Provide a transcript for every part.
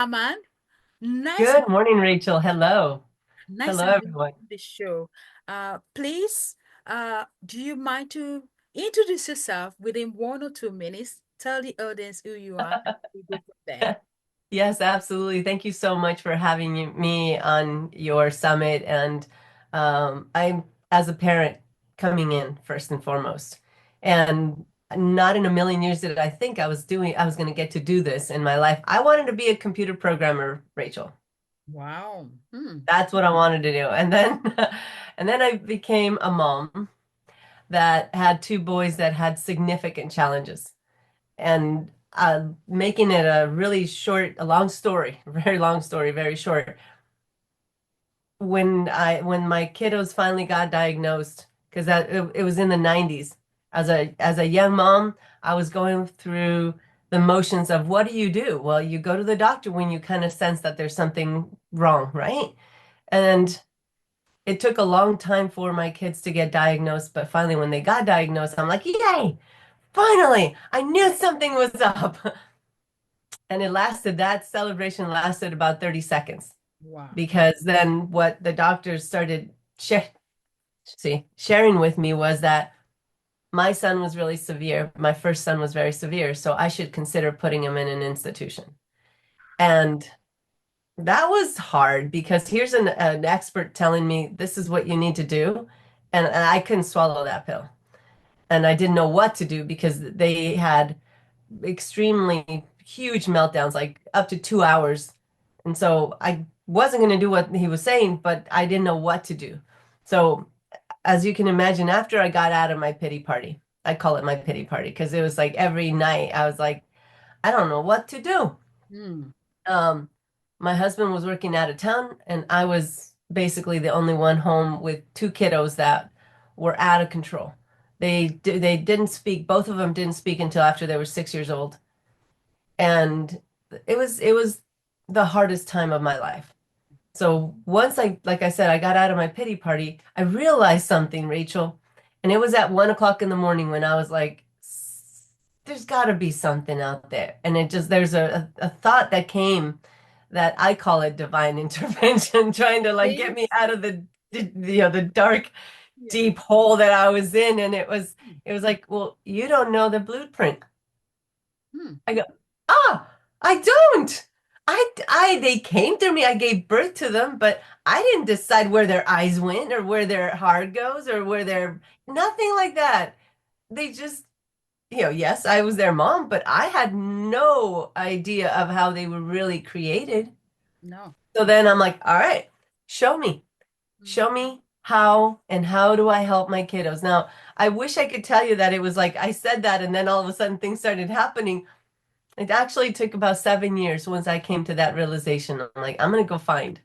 Aman, nice, Good morning, Rachel. Hello. nice Hello, having you everyone. on the show. Please, do you mind to introduce yourself within 1 or 2 minutes? Tell the audience who you are. We go from there. Yes, absolutely. Thank you so much for having me on your summit. And I'm, as a parent, coming in first and foremost. And not in a million years did I was going to get to do this in my life. I wanted to be a computer programmer, Rachel. Wow. Hmm. That's what I wanted to do. And then, and then I became a mom that had two boys that had significant challenges. And making it a really short, a long story, very long story, very short. When my kiddos finally got diagnosed, because it was in the 90s, as a young mom, I was going through the motions of what do you do? Well, you go to the doctor when you kind of sense that there's something wrong, right? And it took a long time for my kids to get diagnosed, but finally when they got diagnosed, I'm like, yay! Finally, I knew something was up. And that celebration lasted about 30 seconds Wow. because then what the doctors started sharing with me was that my son was really severe. My first son was very severe, so I should consider putting him in an institution. And that was hard because here's an expert telling me this is what you need to do. And I couldn't swallow that pill. And I didn't know what to do because they had extremely huge meltdowns, like up to 2 hours. And so I wasn't going to do what he was saying, but I didn't know what to do. So, as you can imagine, after I got out of my pity party, I call it my pity party because it was like every night I was like, I don't know what to do. Hmm. Um, my husband was working out of town, and I was basically the only one home with two kiddos that were out of control. They didn't speak. Both of them didn't speak until after they were 6 years old, and it was the hardest time of my life. So once like I said, I got out of my pity party, I realized something, Rachel, and it was at 1 o'clock in the morning when I was like, there's got to be something out there. And there's a thought that came that I call it divine intervention, trying to like get me Yes. out of the dark, Yeah. deep hole that I was in. And it was like, well, you don't know the blueprint. Hmm. I go, I don't. They came through me. I gave birth to them, but I didn't decide where their eyes went or where their heart goes or nothing like that. They just, yes, I was their mom, but I had no idea of how they were really created. No. So then I'm like, all right, show me. Hmm. Show me how and how do I help my kiddos? Now, I wish I could tell you that it was like I said that and then all of a sudden things started happening. It actually took about 7 years once I came to that realization. I'm like, I'm gonna go find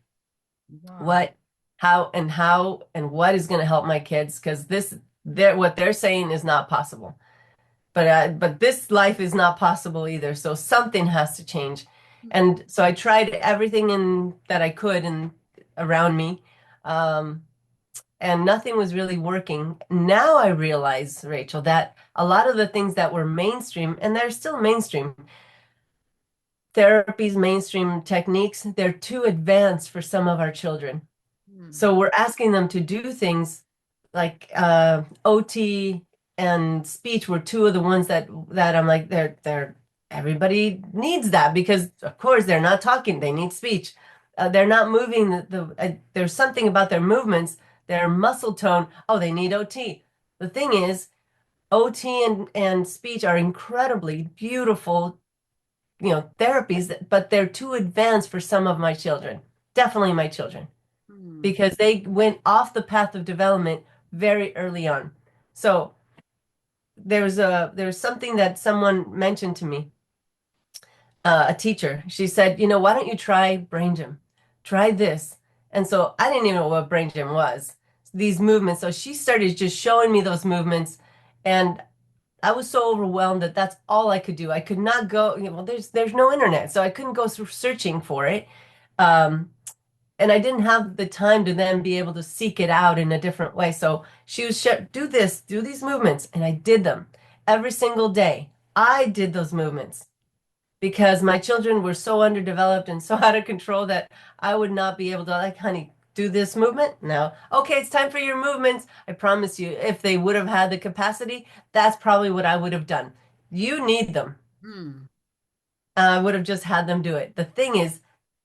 Wow. what, how and what is gonna help my kids because what they're saying is not possible. But this life is not possible either. So something has to change. And so I tried everything in that I could and around me. Um, and nothing was really working. Now I realize, Rachel, that a lot of the things that were mainstream, and they're still mainstream, therapies, mainstream techniques, they're too advanced for some of our children. Hmm. So we're asking them to do things like OT and speech were two of the ones that I'm like they're everybody needs that because of course they're not talking, they need speech. They're not moving there's something about their movements, their muscle tone. Oh, they need OT. The thing is, OT and speech are incredibly beautiful therapies, but they're too advanced for some of my children. Definitely my children, Hmm. because they went off the path of development very early on. So there's something that someone mentioned to me, a teacher. She said, why don't you try brain gym? Try this. And so I didn't even know what brain gym was, these movements. So she started just showing me those movements, and I was so overwhelmed that that's all I could do. I could not go, well, there's no internet, so I couldn't go through searching for it. Um, and I didn't have the time to then be able to seek it out in a different way. So she was do this, do these movements, and I did them every single day. I did those movements because my children were so underdeveloped and so out of control that I would not be able to, like, honey, do this movement. No. Okay, it's time for your movements. I promise you, if they would have had the capacity, that's probably what I would have done. You need them. Mm. I would have just had them do it. The thing is,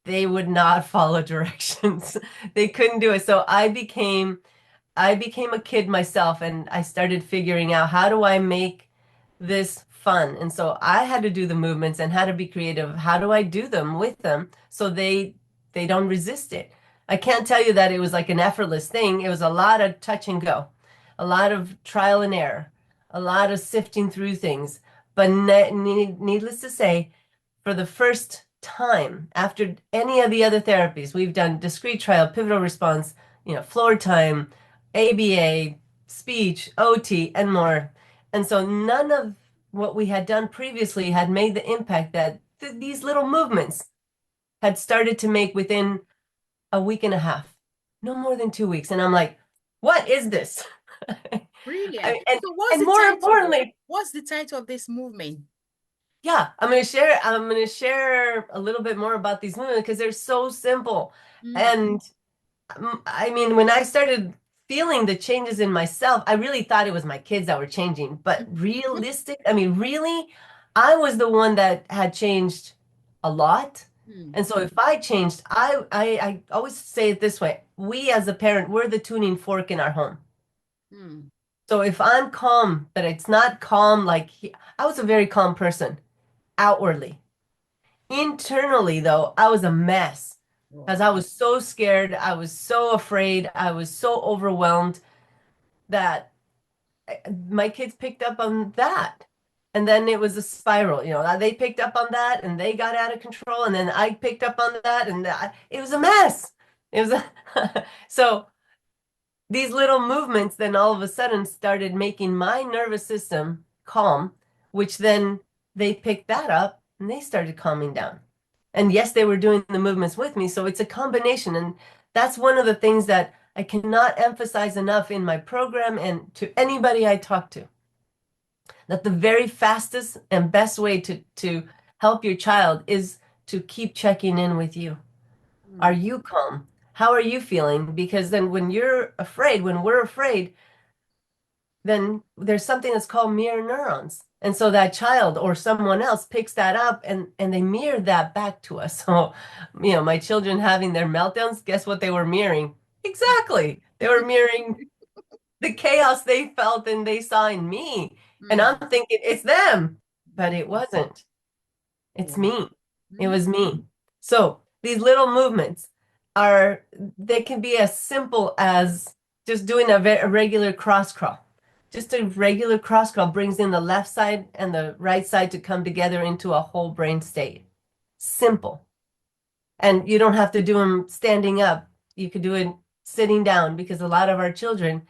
they would not follow directions. They couldn't do it. So I became a kid myself and I started figuring out how do I make this fun. And so I had to do the movements and how to be creative. How do I do them with them so they don't resist it? I can't tell you that it was like an effortless thing. It was a lot of touch and go, a lot of trial and error, a lot of sifting through things. But needless to say, for the first time after any of the other therapies, we've done discrete trial, pivotal response, floor time, ABA, speech, OT, and more. And so none of what we had done previously had made the impact that these little movements had started to make within a week and a half, no more than 2 weeks. And I'm like, what is this? Brilliant. And So what's and the more title? importantly, What's the title of this movement? yeah, I'm gonna share a little bit more about these movements because they're so simple. Mm. And I mean, when I started feeling the changes in myself, I really thought it was my kids that were changing. But I mean, really, I was the one that had changed a lot. Mm. And so if I changed, I always say it this way, we as a parent, we're the tuning fork in our home. Mm. So if I'm calm, but it's not calm like I was a very calm person outwardly. Internally, though, I was a mess because I Wow. was so scared. I was so afraid. I was so overwhelmed that my kids picked up on that. And then it was a spiral, they picked up on that and they got out of control. And then I picked up on that and it was a mess. It was so these little movements then all of a sudden started making my nervous system calm, which then they picked that up and they started calming down. And yes, they were doing the movements with me. So it's a combination. And that's one of the things that I cannot emphasize enough in my program and to anybody I talk to, that the very fastest and best way to help your child is to keep checking in with you. Are Mm. you calm? How are you feeling? Because then when we're afraid, then there's something that's called mirror neurons. And so that child or someone else picks that up and they mirror that back to us. So, my children having their meltdowns, guess what they were mirroring? Exactly. They were mirroring the chaos they felt and they saw in me. And I'm Mm. thinking it's them, but it Mm. wasn't. It's Wow. me. It Mm. was me. So these little movements they can be as simple as just doing a regular cross crawl. Just a regular cross crawl brings in the left side and the right side to come together into a whole brain state. Simple. And you don't have to do them standing up. You could do it sitting down because a lot of our children,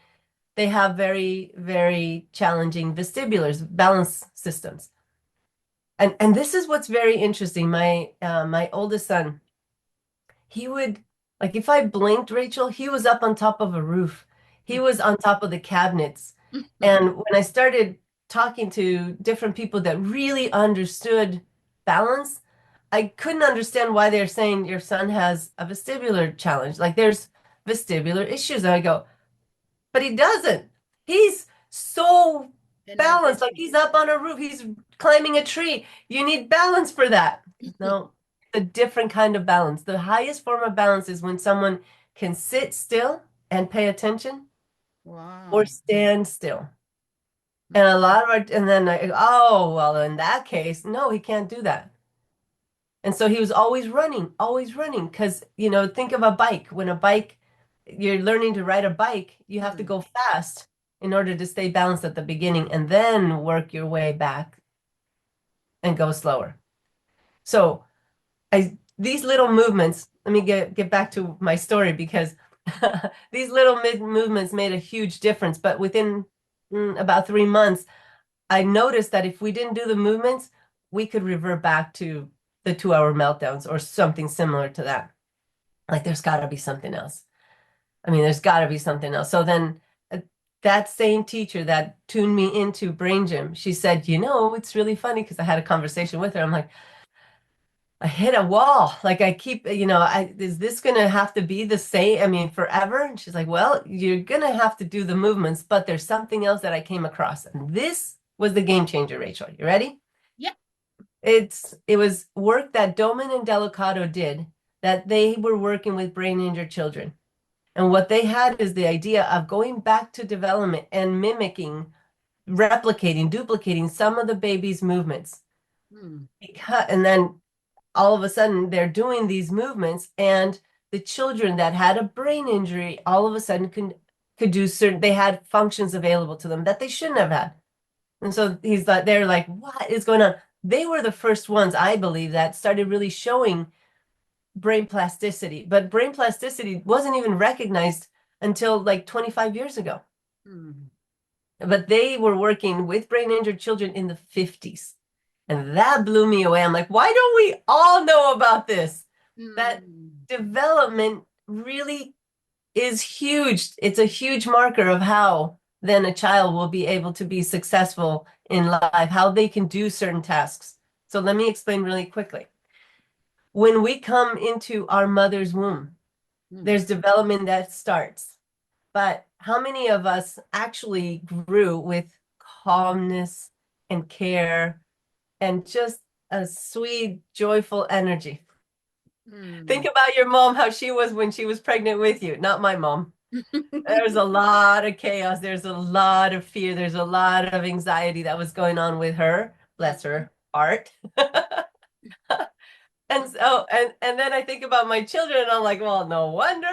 they have very, very challenging vestibulars, balance systems. And this is what's very interesting. My oldest son, he would like if I blinked, Rachel, he was up on top of a roof. He was on top of the cabinets. And when I started talking to different people that really understood balance, I couldn't understand why they're saying your son has a vestibular challenge. Like there's vestibular issues. And I go, but he doesn't. He's so balanced, like Energetic. he's up on a roof, he's climbing a tree. You need balance for that. No, a different kind of balance. The highest form of balance is when someone can sit still and pay attention or Wow. stand still. And Mm. a lot of our, and then oh, well, in that case, no, he can't do that. And so he was always running. Because, think of a bike. When you're learning to ride a bike, you have to Mm. go fast in order to stay balanced at the beginning and then work your way back and go slower. So these little movements, let me get back to my story because these little movements made a huge difference. But within about 3 months, I noticed that if we didn't do the movements, we could revert back to the 2-hour meltdowns or something similar to that. Like there's got to be something else. I mean, there's got to be something else. So then that same teacher that tuned me into Brain Gym, she said, it's really funny because I had a conversation with her. I'm like, I hit a wall. Like I keep, is this gonna have to be the same? I mean, forever? And she's like, well, you're gonna have to do the movements, but there's something else that I came across. And this was the game changer, Rachel. You ready? Yeah. It was work that Doman and Delicato did that they were working with brain injured children. And what they had is the idea of going back to development and mimicking, replicating, duplicating some of the baby's movements. Mm, And then all of a sudden they're doing these movements, and the children that had a brain injury all of a sudden could do certain, they had functions available to them that they shouldn't have had. And so he's like, they're like, what is going on? They were the first ones, I believe, that started really showing brain plasticity, but brain plasticity wasn't even recognized until like 25 years ago. mm, But they were working with brain injured children in the 50s. And that blew me away. I'm like, why don't we all know about this? That mm. development really is huge. It's a huge marker of how then a child will be able to be successful in life, how they can do certain tasks. So let me explain really quickly. When we come into our mother's womb, Mm. there's development that starts. But how many of us actually grew with calmness and care and just a sweet, joyful energy? Think Mm. about your mom, how she was when she was pregnant with you. Not my mom. There's a lot of chaos. There's a lot of fear. There's a lot of anxiety that was going on with her. Bless her heart. And so, and then I think about my children, and I'm like, well, no wonder.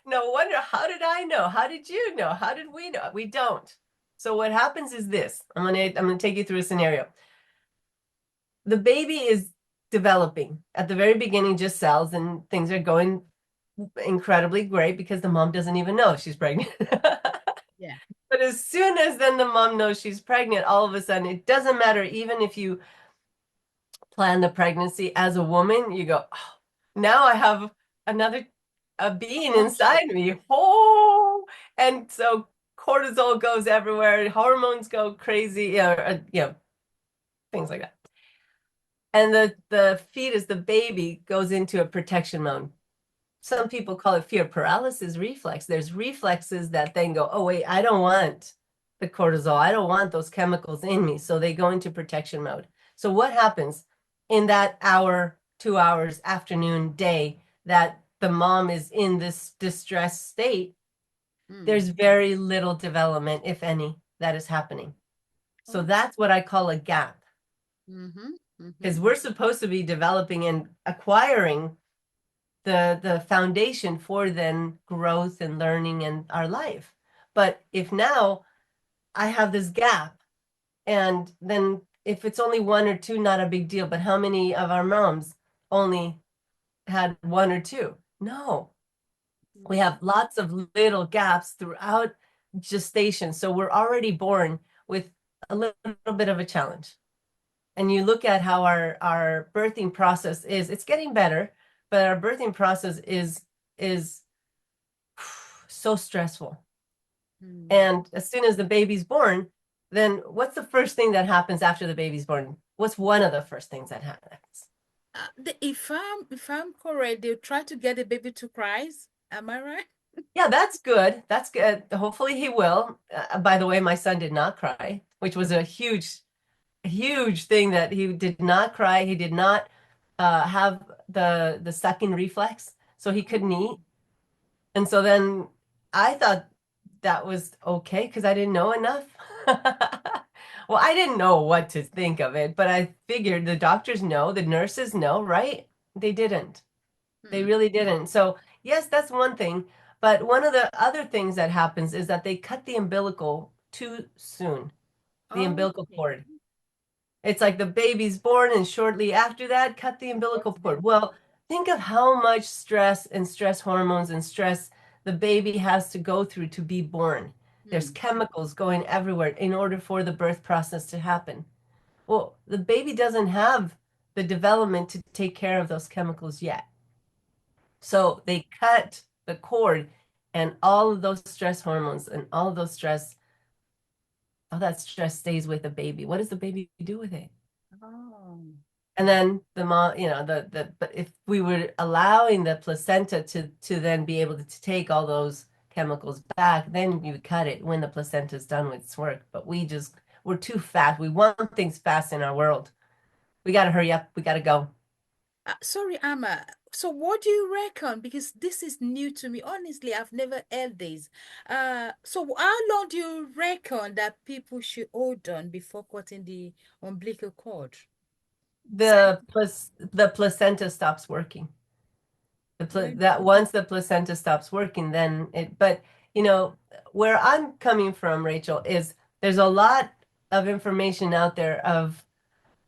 No wonder. How did I know? How did you know? How did we know? We don't. So what happens is this. I'm gonna take you through a scenario. The baby is developing. At the very beginning, just cells, and things are going incredibly great because the mom doesn't even know she's pregnant. Yeah. But as soon as then the mom knows she's pregnant, all of a sudden it doesn't matter, even if you plan the pregnancy as a woman, you go, oh, now I have another a being Function. inside me. Oh, and so cortisol goes everywhere, hormones go crazy, things like that. And the fetus, the baby, goes into a protection mode. Some people call it fear paralysis reflex. There's reflexes that then go, oh, wait, I don't want the cortisol. I don't want those chemicals in me. So they go into protection mode. So what happens in that hour, 2 hours, afternoon, day that the mom is in this distressed state? Mm. There's very little development, if any, that is happening. So Oh. that's what I call a gap, Mm-hmm. Mm-hmm. because we're supposed to be developing and acquiring the foundation for then growth and learning in our life. But if now I have this gap, and then if it's only one or two, not a big deal. But how many of our moms only had one or two? No, we have lots of little gaps throughout gestation. So we're already born with a little bit of a challenge. And you look at how our birthing process is, it's getting better, but our birthing process is so stressful. Mm. And as soon as the baby's born, then what's the first thing that happens after the baby's born? What's one of the first things that happens? If I'm correct, they'll try to get the baby to cry. Am I right? Yeah, that's good. That's good. Hopefully he will. By the way, my son did not cry, which was a huge thing, that he did not cry. He did not have the sucking reflex, so he couldn't eat. And so then I thought that was okay because I didn't know enough. Well, I didn't know what to think of it, but I figured the doctors know, the nurses know, right? They didn't. They Hmm. really didn't. So, yes, that's one thing. But one of the other things that happens is that they cut the umbilical too soon, the umbilical Okay. cord. It's like the baby's born, and shortly after that, cut the umbilical What's cord. them? Well, think of how much stress and stress hormones and stress the baby has to go through to be born. There's Hmm. chemicals going everywhere in order for the birth process to happen. Well, the baby doesn't have the development to take care of those chemicals yet. So they cut the cord, and all of those stress hormones and all of those stress, all that stress stays with the baby. What does the baby do with it? Oh. And then the mom, but if we were allowing the placenta to then be able to take all those chemicals back, then you cut it when the placenta's done with its work. But we're too fast. We want things fast in our world. We got to hurry up. We got to go. Sorry, Amma. So what do you reckon? Because this is new to me. Honestly, I've never heard this. So how long do you reckon that people should hold on before cutting the umbilical cord? The placenta stops working. When? That once the placenta stops working, then it, but you know, where I'm coming from, Rachel, is there's a lot of information out there of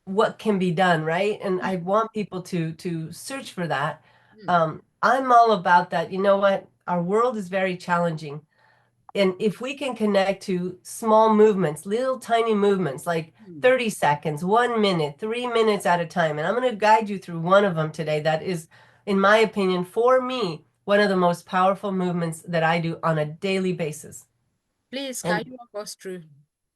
what can be done, right? And I want people to search for that. Mm, I'm all about that. You know what? Our world is very challenging. And if we can connect to small movements, little tiny movements, like mm. 30 seconds, 1 minute, 3 minutes at a time, and I'm going to guide you through one of them today that is, in my opinion, for me, one of the most powerful movements that I do on a daily basis. Please, can And you walk us through?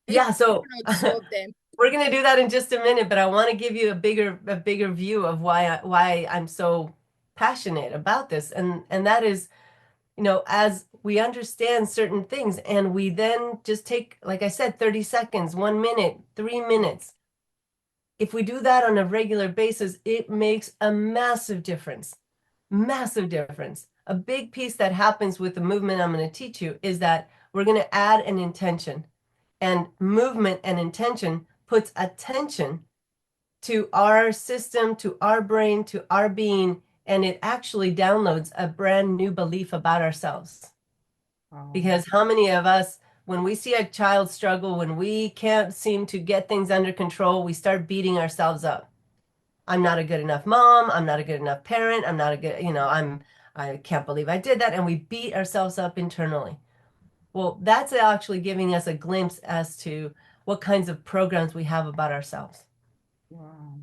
yeah, I so want to observe them. we're going to do that in just a minute, but I want to give you a bigger view of why I'm so passionate about this. And that is, as we understand certain things and we then just take, like I said, 30 seconds, 1 minute, 3 minutes. If we do that on a regular basis, it makes a massive difference. Massive difference. A big piece that happens with the movement I'm going to teach you is that we're going to add an intention. And movement and intention puts attention to our system, to our brain, to our being, and it actually downloads a brand new belief about ourselves. Oh, Because how many of us, when we see a child struggle, when we can't seem to get things under control, we start beating ourselves up. I'm not a good enough mom. I'm not a good enough parent. I'm not a good, I can't believe I did that. And we beat ourselves up internally. Well, that's actually giving us a glimpse as to what kinds of programs we have about ourselves. wow.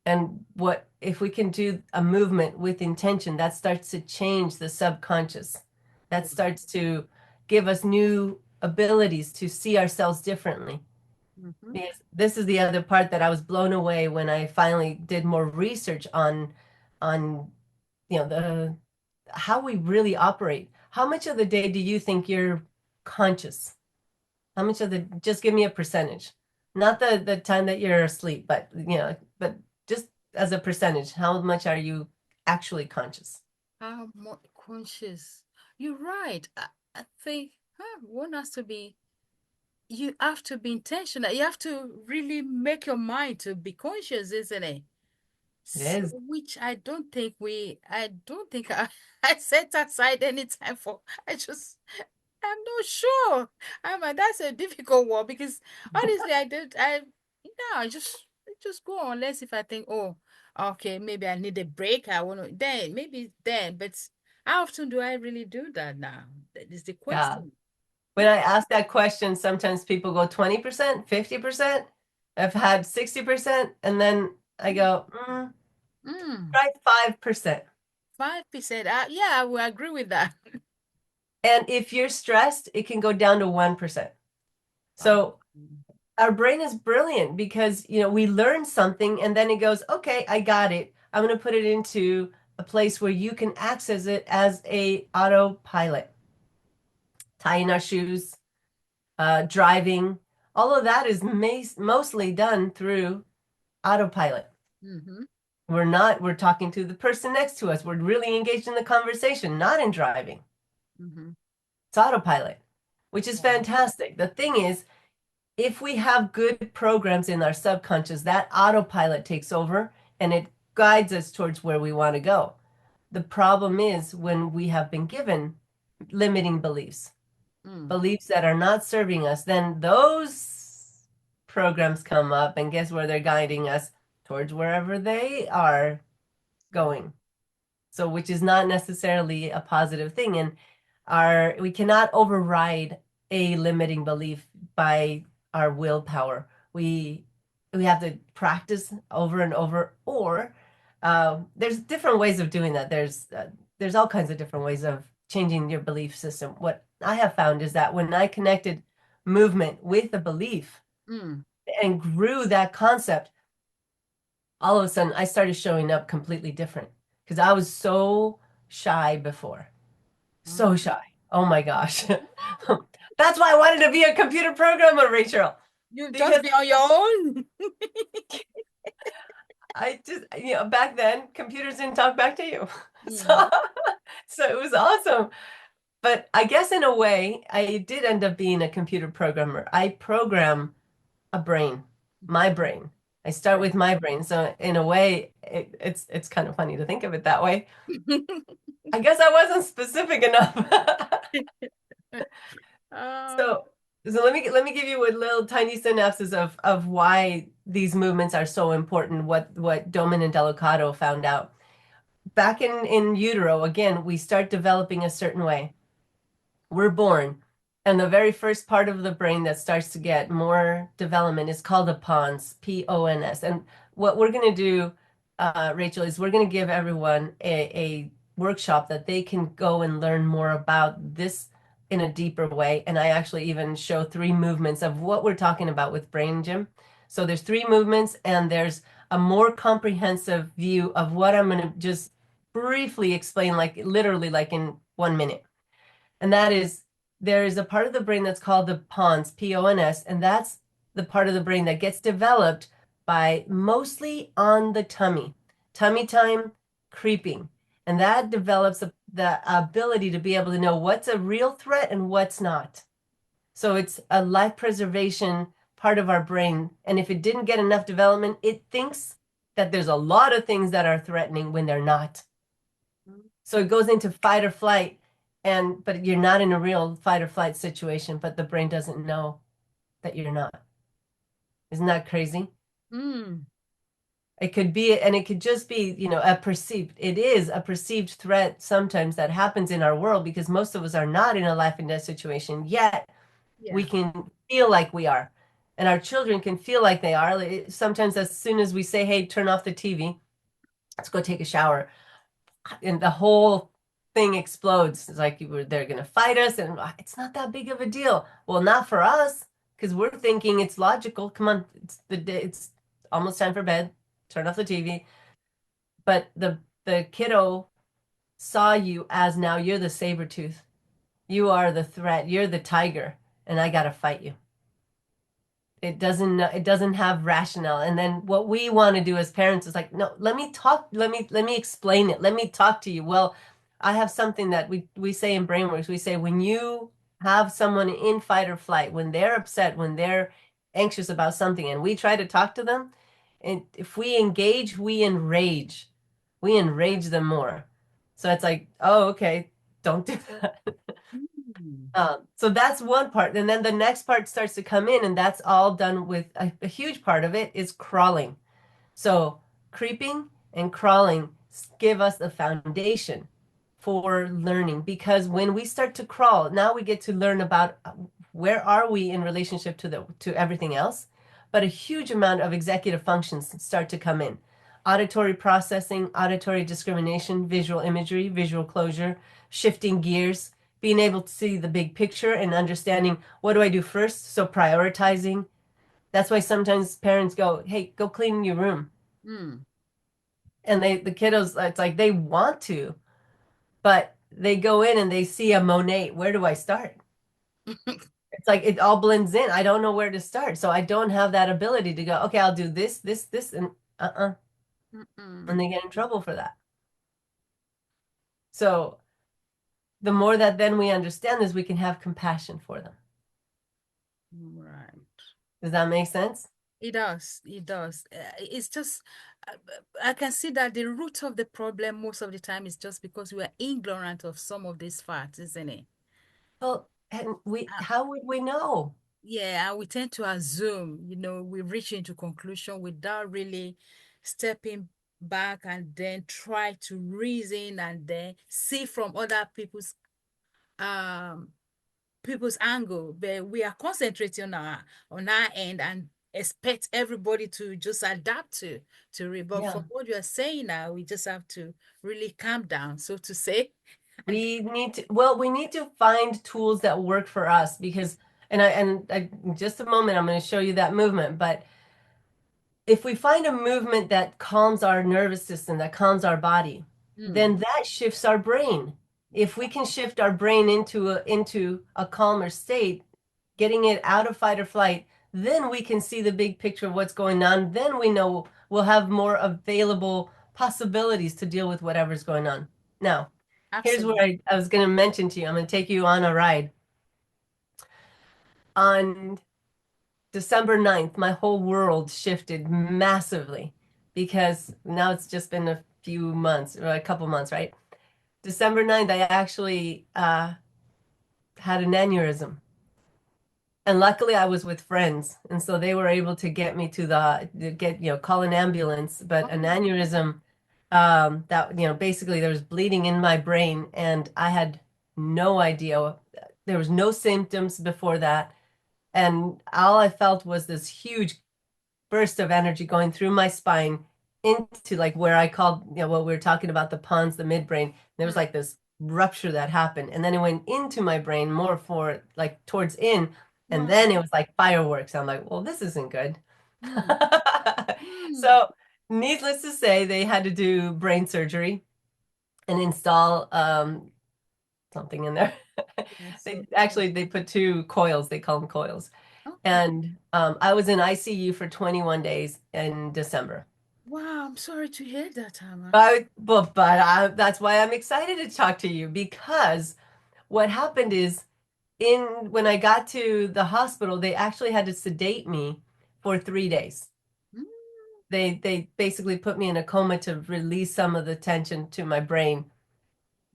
And what if we can do a movement with intention that starts to change the subconscious, that starts to give us new abilities to see ourselves differently. Mm-hmm. Because this is the other part that I was blown away when I finally did more research on the how we really operate. How much of the day do you think you're conscious? How much of the, just give me a percentage. Not the time that you're asleep, but just as a percentage, how much are you actually conscious? How more conscious. You're right. I think one has to be, you have to be intentional. You have to really make your mind to be conscious, isn't it? It So, is. which I don't think I set aside any time for. I'm not sure. That's a difficult one because honestly, I just go on. Unless if I think, oh, okay, maybe I need a break. I want to, then, maybe then, but how often do I really do that now? That is the Yeah. question. When I ask that question, sometimes people go 20%, 50%. I've had 60%, and then I go, Mm, try 5%. 5%. Yeah, I will agree with that. And if you're stressed, it can go down to 1%. Wow. So our brain is brilliant because, we learn something and then it goes, okay, I got it. I'm going to put it into a place where you can access it as a autopilot. Tying our shoes, driving, all of that is mostly done through autopilot. Mm-hmm. We're talking to the person next to us. We're really engaged in the conversation, not in driving. Mm-hmm. It's autopilot, which is Wow. fantastic. The thing is, if we have good programs in our subconscious, that autopilot takes over and it guides us towards where we want to go. The problem is when we have been given limiting beliefs, Mm. beliefs that are not serving us, then those programs come up, and guess where they're guiding us? Towards wherever they are going. So, which is not necessarily a positive thing. And we cannot override a limiting belief by our willpower. We have to practice over and over, or there's different ways of doing that. There's all kinds of different ways of changing your belief system. What I have found is that when I connected movement with a belief Mm. and grew that concept, all of a sudden I started showing up completely different because I was so shy before. So Mm. shy. Oh my gosh. That's why I wanted to be a computer programmer, Rachel, You just because be on your own. I just, back then computers didn't talk back to you. Mm. So, so it was awesome. But I guess in a way, I did end up being a computer programmer. I program a brain, my brain. I start Right. with my brain. So in a way, it's kind of funny to think of it that way. I guess I wasn't specific enough. Uh, So so let me give you a little tiny synopsis of why these movements are so important, what Doman and Delicato found out. Back in utero, again, we start developing a certain way. We're born, and the very first part of the brain that starts to get more development is called the pons, P-O-N-S. And what we're going to do, Rachel, is we're going to give everyone a workshop that they can go and learn more about this in a deeper way. And I actually even show three movements of what we're talking about with brain gym. So there's three movements, and there's a more comprehensive view of what I'm going to just briefly explain, like literally like in 1 minute. And that is there is a part of the brain that's called the pons, P-O-N-S, and that's the part of the brain that gets developed by mostly on the tummy, tummy time, creeping. And that develops the ability to be able to know what's a real threat and what's not. So it's a life preservation part of our brain. And if it didn't get enough development, it thinks that there's a lot of things that are threatening when they're not. So it goes into fight or flight, and but you're not in a real fight or flight situation, but the brain doesn't know that you're not. Isn't that crazy? mm. It could be, and it could just be, it is a perceived threat sometimes that happens in our world because most of us are not in a life and death situation, yet we Yeah. can feel like we are. And our children can feel like they are. Sometimes as soon as we say, hey, turn off the TV, let's go take a shower, and the whole thing explodes. It's like they're gonna fight us, and it's not that big of a deal. Well, not for us, because we're thinking it's logical. Come on, it's the day, it's almost time for bed. Turn off the TV. But the kiddo saw you as now you're the saber tooth. You are the threat. You're the tiger, and I gotta fight you. It doesn't have rationale. And then what we want to do as parents is like, no, let me talk, let me explain it, let me talk to you. Well, I have something that we say in brainworks. We say when you have someone in fight or flight, when they're upset, when they're anxious about something, and we try to talk to them, and if we engage, we enrage them more. So it's like, oh, okay, don't do that. Mm. So that's one part. And then the next part starts to come in, and that's all done with a huge part of it is crawling. So creeping and crawling give us the foundation for learning because when we start to crawl, now we get to learn about where are we in relationship to everything else. But a huge amount of executive functions start to come in. Auditory processing, auditory discrimination, visual imagery, visual closure, shifting gears, being able to see the big picture and understanding what do I do first? So prioritizing. That's why sometimes parents go, "Hey, go clean your room." Mm. And the kiddos, it's like they want to, but they go in and they see a Monet. Where do I start? It's like it all blends in. I don't know where to start. So I don't have that ability to go, okay, I'll do this, this, this, and and Mm-mm. they get in trouble for that. So the more that then we understand this, we can have compassion for them. Right. Does that make sense? It does. It does. It's just, uh, I can see that the root of the problem most of the time is just because we are ignorant of some of these facts, isn't it? Well, and Uh, how would we know? yeah, and we tend to assume, we reach into conclusion without really stepping back and then try to reason and then see from other um people's angle, but we are concentrating on our end and expect everybody to just adapt to it. But Yeah. from what you are saying now, we just have to really calm down, so to say. And We need to find tools that work for us because, in just a moment, I'm going to show you that movement, but if we find a movement that calms our nervous system, that calms our body, Hmm. then that shifts our brain. If we can shift our brain into a calmer state, getting it out of fight or flight, then we can see the big picture of what's going on. Then we know we'll have more available possibilities to deal with whatever's going on. Now, here's where Absolutely. I was going to mention to you, I'm going to take you on a ride. On December 9th, my whole world shifted massively because now it's just been a few months or a couple months, right? December 9th, I actually had an aneurysm. And luckily I was with friends. And so they were able to get me to get, call an ambulance. But an Oh, aneurysm, that, basically there was bleeding in my brain and I had no idea. There was no symptoms before that. And all I felt was this huge burst of energy going through my spine into like where I called, what we were talking about, the pons, the midbrain. There was hmm. like this rupture that happened. And then it went into my brain more for like towards in. And Wow. then it was like fireworks. I'm like, well, this isn't good. Hmm. Hmm. So, needless to say, they had to do brain surgery and install something in there. Yes. They Okay. actually they put two coils, they call them coils. Okay. And I was in ICU for 21 days in December. Wow. I'm sorry to hear that, Alma. But that's why I'm excited to talk to you because what happened is in when I got to the hospital, they actually had to sedate me for 3 days. Hmm. They basically put me in a coma to release some of the tension to my brain.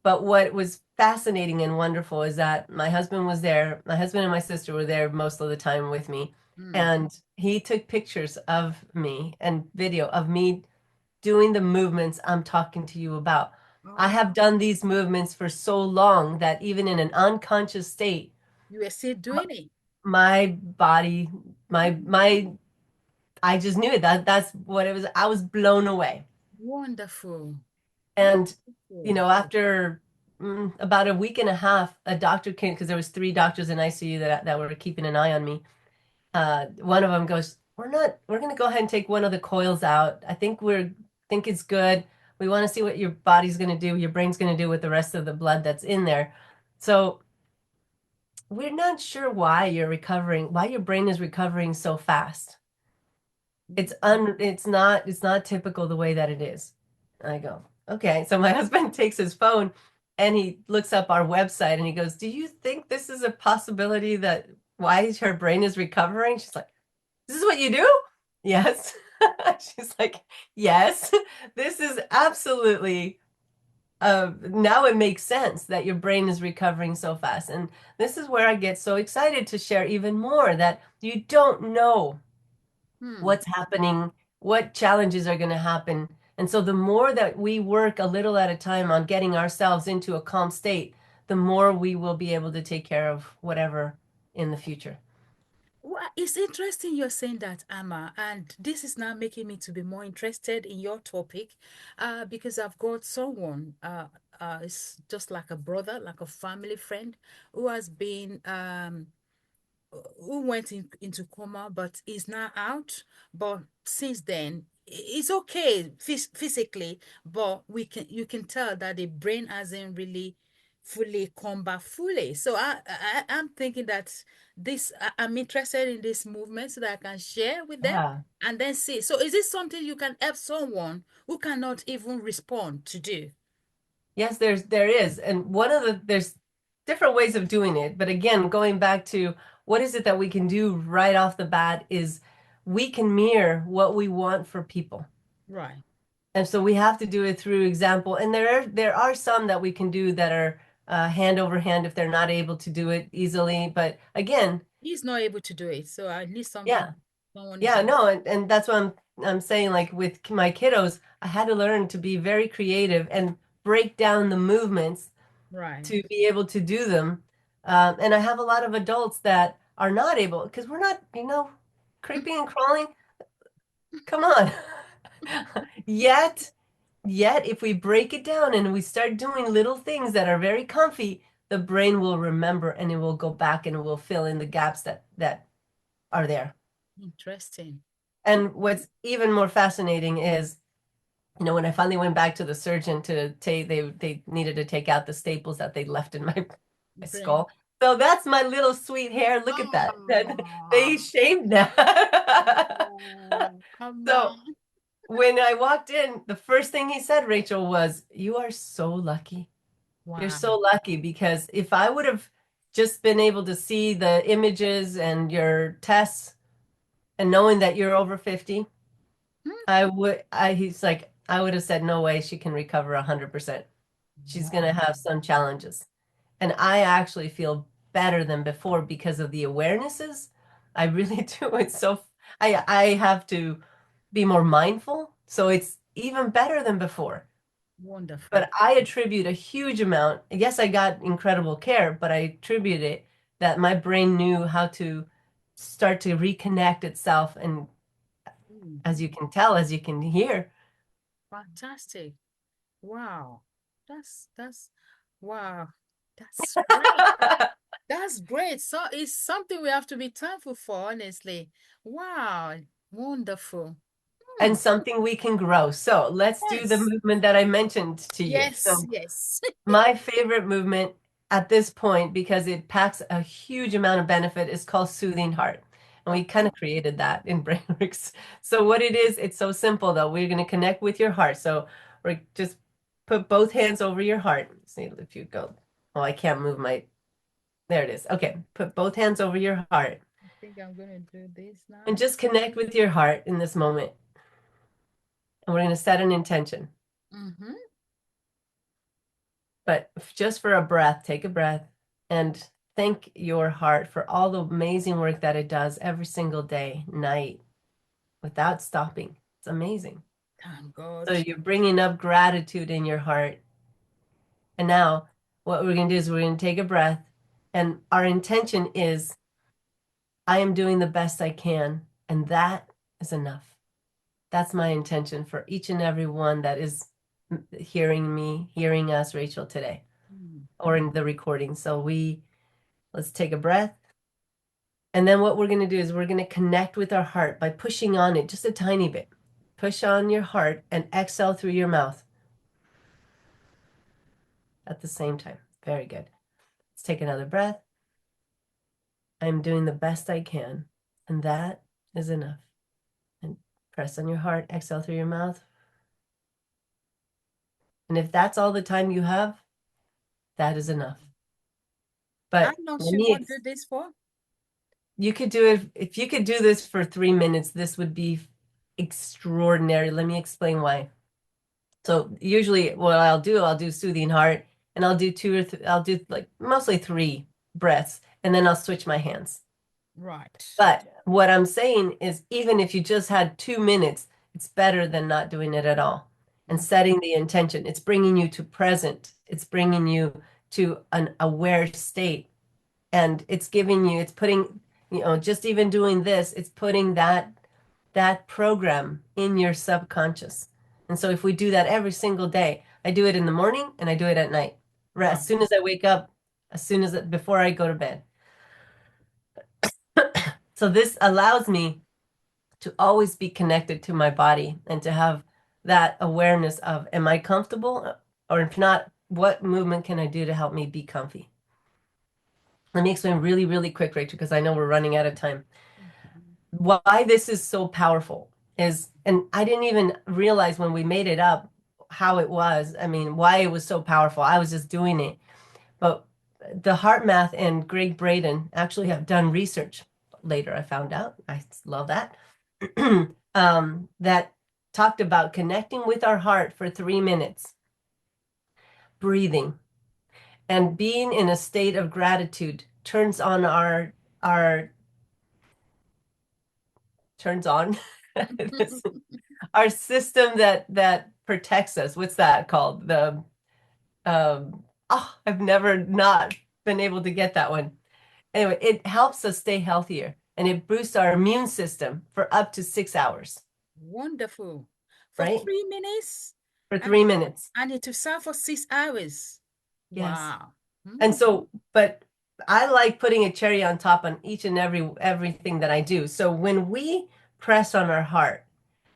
But what was fascinating and wonderful is that my husband was there. My husband and my sister were there most of the time with me. Hmm. And he took pictures of me and video of me doing the movements I'm talking to you about. I Oh, have done these movements for so long that even in an unconscious state, you were still doing it. my body, Hmm. I just knew it. That's what it was. I was blown away. Wonderful. And Wonderful. after about a week and a half, a doctor came because there was three doctors in ICU that were keeping an eye on me. One of them goes, we're going to go ahead and take one of the coils out. Think it's good. We want to see what your body's going to do, your brain's going to do with the rest of the blood that's in there. So we're not sure why your brain is recovering so fast. It's not typical the way that it is. I go, okay. So my husband takes his phone and he looks up our website and he goes, do you think this is a possibility that why her brain is recovering? She's like, this is what you do? Yes. She's like, yes, this is absolutely, now it makes sense that your brain is recovering so fast. And this is where I get so excited to share even more that you don't know Hmm. what's happening, what challenges are going to happen. And so the more that we work a little at a time on getting ourselves into a calm state, the more we will be able to take care of whatever in the future. Well, it's interesting you're saying that, Amma, and this is now making me to be more interested in your topic, because I've got someone, it's just like a brother, like a family friend, who has been who went into coma but is now out. But since then, it's okay physically, but you can tell that the brain hasn't really fully come back fully. So I'm thinking that I'm interested in this movement so that I can share with them Yeah. and then see. So is this something you can help someone who cannot even respond to do? Yes, there is. And there's different ways of doing it. But again, going back to what is it that we can do right off the bat is we can mirror what we want for people. Right. And so we have to do it through example. And there are some that we can do that are hand over hand if they're not able to do it easily. But again, He's not able to do it, so I need yeah, something someone is yeah, able. no, and that's what I'm saying. Like with my kiddos, I had to learn to be very creative and break down the movements Right. to be able to do them. And I have a lot of adults that are not able because we're not, creeping and crawling. Come on. Yet, yet, if we break it down and we start doing little things that are very comfy, the brain will remember and it will go back and it will fill in the gaps that are there. Interesting. And what's even more fascinating is, when I finally went back to the surgeon to take, they needed to take out the staples that they left in my Brain. skull. So that's my little sweet hair. Look at that. They Oh, shaved that. oh, come So on. when I walked in, the first thing he said, Rachel, was, "You are so lucky. You're Wow. so lucky because if I would have just been able to see the images and your tests and knowing that you're over 50, Hmm. he's like, I would have said, no way she can recover 100%. She's going to Wow. have some challenges. And I actually feel better than before because of the awarenesses. I really do. I have to be more mindful. So it's even better than before. Wonderful. But I attribute a huge amount. Yes, I got incredible care, but I attribute it that my brain knew how to start to reconnect itself. And Mm, as you can tell, as you can hear, fantastic. Wow. That's wow. That's great. That's great. So it's something we have to be thankful for, honestly. Wow. Wonderful. Hmm. and something we can grow. So let's do the Yes. movement that I mentioned to you. Yes. So Yes. my favorite movement at this point, because it packs a huge amount of benefit, is called Soothing Heart. And we kind Okay. of created that in Brainworks. So what it is, it's so simple though. We're going to connect with your heart. So we're just put both hands over your heart. See if you go. Oh, I can't move my, there it is. Okay. Put both hands over your heart I think I'm gonna do this and now. just connect with your heart in this moment. And we're going to set an intention. Mm-hmm. But just for a breath, take a breath and thank your heart for all the amazing work that it does every single day, night, without stopping. It's amazing. Thank So God. you're bringing up gratitude in your heart. And now what we're going to do is we're going to take a breath. And our intention is, I am doing the best I can. And that is enough. That's my intention for each and every one that is hearing me, hearing us, Rachel, today, Mm. or in the recording. So let's take a breath. And then what we're going to do is we're going to connect with our heart by pushing on it just a tiny bit. Push on your heart and exhale through your mouth at the same time. Very good. Let's take another breath. I'm doing the best I can. And that is enough. And press on your heart, exhale through your mouth. And if that's all the time you have, that is enough. How But long let should me, one do this for? you could do it, if you could do this for 3 minutes, this would be extraordinary. Let me explain why. So usually what I'll do soothing heart and I'll do I'll do like mostly 3 breaths and then I'll switch my hands. Right. But what I'm saying is even if you just had 2 minutes, it's better than not doing it at all. And Mm. setting the intention, it's bringing you to present. It's bringing you to an aware state and it's giving you, it's putting, just even doing this, it's putting that program in your subconscious. And so if we do that every single day, I do it in the morning and I do it at night. Right, Right. as soon as I wake up, as soon as before I go to bed. So this allows me to always be connected to my body and to have that awareness of, am I comfortable? Or if not, what movement can I do to help me be comfy? Let me explain really, really quick, Rachel, because I know we're running out of time. Mhm. Why this is so powerful is, and I didn't even realize when we made it up how it was. I mean, why it was so powerful. I was just doing it. But the Heart Math and Greg Braden actually have done research. Later, I found out. I love that. That talked about connecting with our heart for 3 minutes, breathing, and being in a state of gratitude turns on our turns on this our system that protects us. What's that called? I've never not been able to get that one. Anyway, it helps us stay healthier and it boosts our immune system for up to 6 hours, Wonderful. For right? 3 minutes For and 3 minutes. and it to serve for 6 hours. Yes. Wow. And Mm. so, but I like putting a cherry on top on each and everything that I do. So when we press on our heart.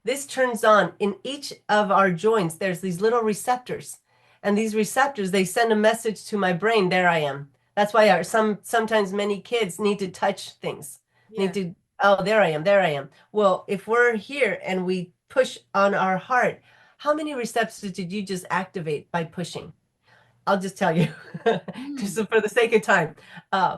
This turns on in each of our joints. There's these little receptors, and these receptors, they send a message to my brain. There I am. That's why sometimes many kids need to touch things. Need Yeah. to, oh, there I am, there I am. Well, if we're here and we push on our heart, how many receptors did you just activate by pushing? I'll just tell you, just Mm. for the sake of time. Uh,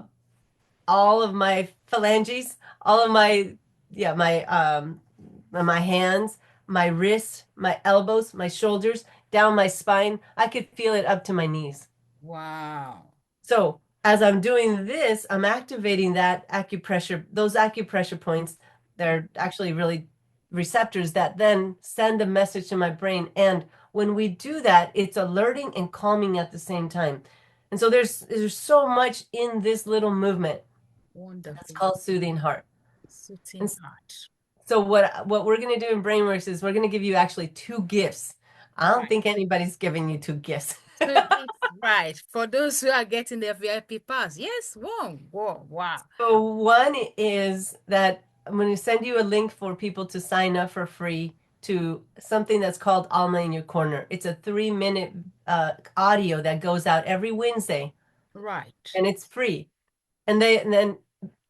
all of my phalanges, all of my, yeah, my hands, my wrists, my elbows, my shoulders, down my spine. I could feel it up to my knees. Wow. So as I'm doing this, I'm activating that acupressure, those acupressure points. They're actually really receptors that then send a message to my brain. And when we do that, it's alerting and calming at the same time. And so there's so much in this little movement. That's Wonderful. called soothing heart. Soothing And heart. so what we're going to do in Brainworks is we're going to give you actually two gifts. I don't Right. think anybody's giving you two gifts. So it's right. For those who are getting their VIP pass. Yes. Whoa. Whoa. Wow. So one is that I'm going to send you a link for people to sign up for free to something that's called Alma in Your Corner. It's a 3-minute audio that goes out every Wednesday, Right. and it's free. And then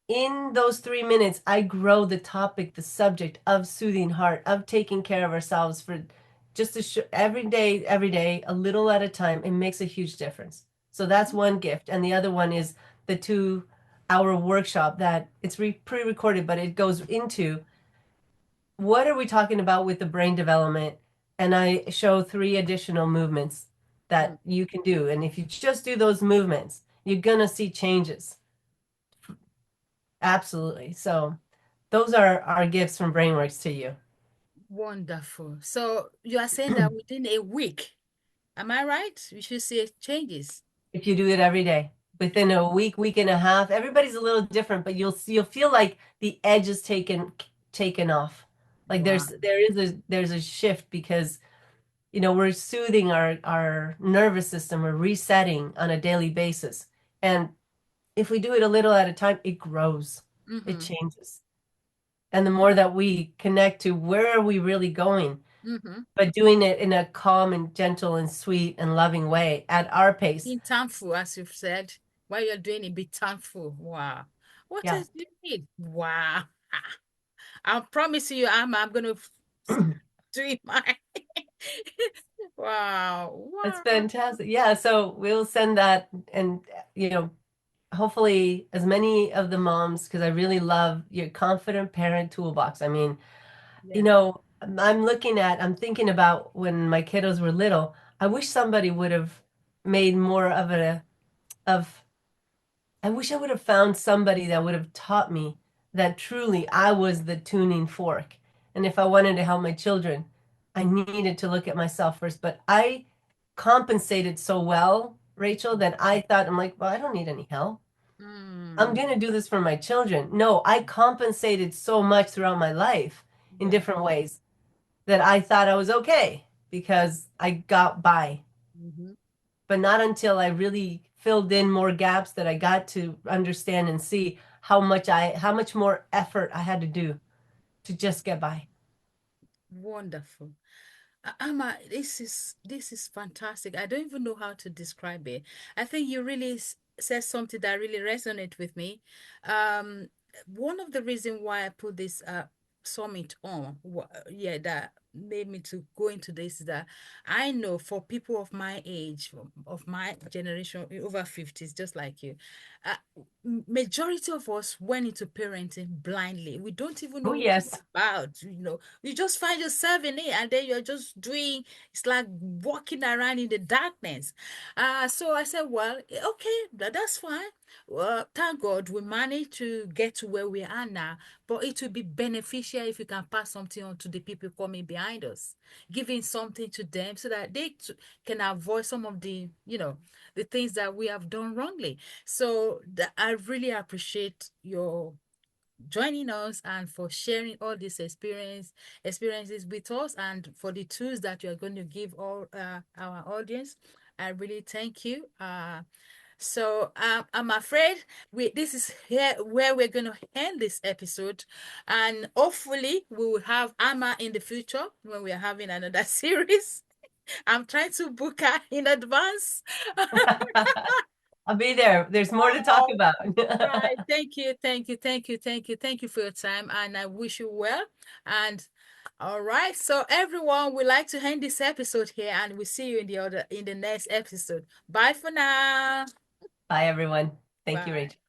in those 3 minutes, I grow the topic, the subject of soothing heart, of taking care of ourselves for just to show every day, a little at a time. It makes a huge difference. So that's Mhm. one gift. And the other one is the 2-hour workshop that it's pre-recorded, but it goes into what are we talking about with the brain development? And I show 3 additional movements Mm. that you can do. And if you just do those movements, you're gonna see changes. Absolutely. So those are our gifts from Brainworks to you. Wonderful. So you are saying that within a week, am I right? We should see changes. If you do it every day, within a week, week and a half, everybody's a little different, but you'll feel like the edge is taken off. Like Wow. there's a shift because we're soothing our nervous system, we're resetting on a daily basis. And if we do it a little at a time, it grows, it Mm-hmm. changes. And the more that we connect to where are we really going, Mm-hmm. but doing it in a calm and gentle and sweet and loving way at our pace. Being thankful, as you've said, while you're doing it, be thankful. Wow. What Yeah. else do you need? Wow. I promise you, I'm gonna do it my wow. That's Wow. fantastic. Yeah, so we'll send that and hopefully as many of the moms, because I really love your confident parent toolbox. I mean, Yeah. I'm thinking about when my kiddos were little, I wish somebody would have made more of I wish I would have found somebody that would have taught me that truly I was the tuning fork. And if I wanted to help my children, I needed to look at myself first. But I compensated so well, Rachel, that I thought, I'm like, well, I don't need any help. I'm Mm, going to do this for my children. No, I compensated so much throughout my life in yeah. different ways that I thought I was okay because I got by, Hmm. but not until I really filled in more gaps that I got to understand and see how much more effort I had to do to just get by. Wonderful. Amma, this is fantastic. I don't even know how to describe it. I think you really said something that really resonated with me. Um, One of the reasons why I put this summit on, yeah, that made me to go into this is that I know for people of my age, of my generation, over 50s, just like you, uh, majority of us went into parenting blindly. We don't even Oh, know what it's yes. about. You just find yourself in it, and then you're just doing. It's like walking around in the darkness. So I said, well, okay, that's fine. Well, thank God we managed to get to where we are now. But it would be beneficial if we can pass something on to the people coming behind us, giving something to them so that they can avoid some of the things that we have done wrongly. So I really appreciate your joining us and for sharing all these experiences with us and for the tools that you are going to give all our audience. I really thank you. So I'm afraid this is here where we're going to end this episode, and hopefully we will have Amma in the future when we are having another series. I'm trying to book her in advance. I'll be there. There's more to talk Oh, about. right. Thank you, thank you, thank you, thank you, thank you for your time, and I wish you well. And all right, so everyone, we like to end this episode here, and we see you in the next episode. Bye for now. Bye, everyone. Thank you, Bye. Rachel.